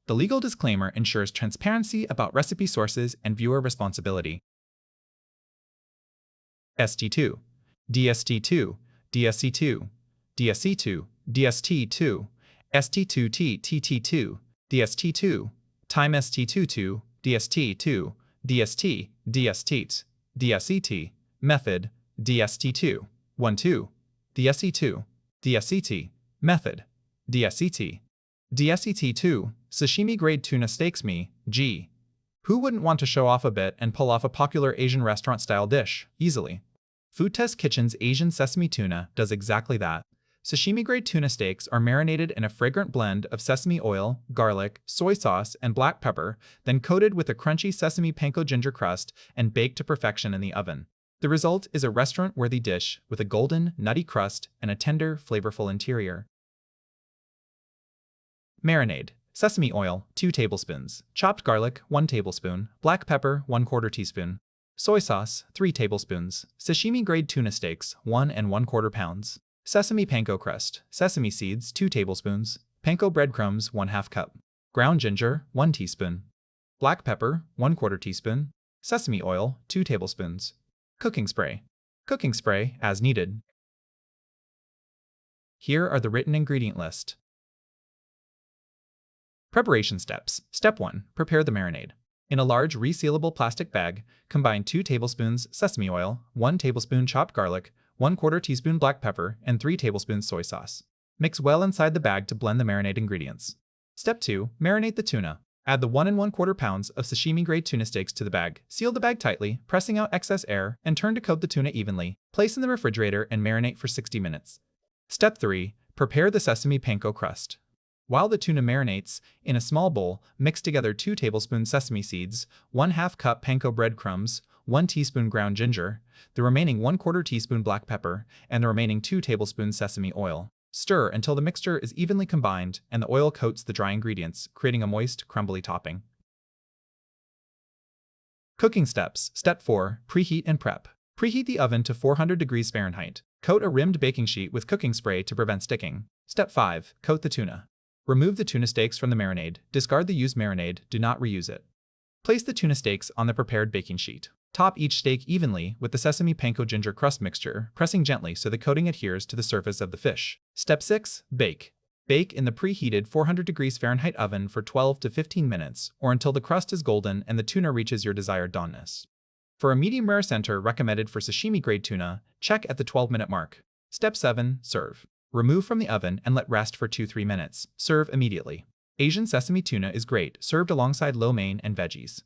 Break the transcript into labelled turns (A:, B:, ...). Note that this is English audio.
A: The legal disclaimer ensures transparency about recipe sources and viewer responsibility. ST2, DST2, DSC2, DSC2, DST2, ST2T, TT2, DST2, time ST22, DST2, DST, DST, DSET, method, DST2, 1-2, DSE2, DSET, method, DSET, DSET2, Sashimi-grade tuna steaks me, G. Who wouldn't want to show off a bit and pull off a popular Asian restaurant-style dish, easily? Food Test Kitchen's Asian sesame tuna does exactly that. Sashimi-grade tuna steaks are marinated in a fragrant blend of sesame oil, garlic, soy sauce, and black pepper, then coated with a crunchy sesame-panko-ginger crust and baked to perfection in the oven. The result is a restaurant-worthy dish with a golden, nutty crust and a tender, flavorful interior. Marinade. Sesame oil, 2 tablespoons. Chopped garlic, 1 tablespoon. Black pepper, 1/4 teaspoon. Soy sauce, 3 tablespoons. Sashimi-grade tuna steaks, 1 1/4 pounds. Sesame panko crust, sesame seeds, 2 tablespoons. Panko breadcrumbs, 1/2 cup. Ground ginger, 1 teaspoon. Black pepper, 1/4 teaspoon. Sesame oil, 2 tablespoons. Cooking spray. Cooking spray, as needed. Here are the written ingredient list. Preparation steps. Step 1. Prepare the marinade. In a large resealable plastic bag, combine 2 tablespoons sesame oil, 1 tablespoon chopped garlic, 1/4 teaspoon black pepper, and 3 tablespoons soy sauce. Mix well inside the bag to blend the marinade ingredients. Step 2. Marinate the tuna. Add the 1 1/4 pounds of sashimi-grade tuna steaks to the bag. Seal the bag tightly, pressing out excess air, and turn to coat the tuna evenly. Place in the refrigerator and marinate for 60 minutes. Step 3. Prepare the sesame panko crust. While the tuna marinates, in a small bowl, mix together 2 tablespoons sesame seeds, 1/2 cup panko breadcrumbs, 1 teaspoon ground ginger, the remaining 1/4 teaspoon black pepper, and the remaining 2 tablespoons sesame oil. Stir until the mixture is evenly combined and the oil coats the dry ingredients, creating a moist, crumbly topping. Cooking steps. Step 4. Preheat and prep. Preheat the oven to 400 degrees Fahrenheit. Coat a rimmed baking sheet with cooking spray to prevent sticking. Step 5. Coat the tuna. Remove the tuna steaks from the marinade. Discard the used marinade. Do not reuse it. Place the tuna steaks on the prepared baking sheet. Top each steak evenly with the sesame panko-ginger crust mixture, pressing gently so the coating adheres to the surface of the fish. Step 6. Bake. Bake in the preheated 400 degrees Fahrenheit oven for 12 to 15 minutes, or until the crust is golden and the tuna reaches your desired doneness. For a medium rare center recommended for sashimi-grade tuna, check at the 12-minute mark. Step 7. Serve. Remove from the oven and let rest for 2-3 minutes. Serve immediately. Asian sesame tuna is great, served alongside lo mein and veggies.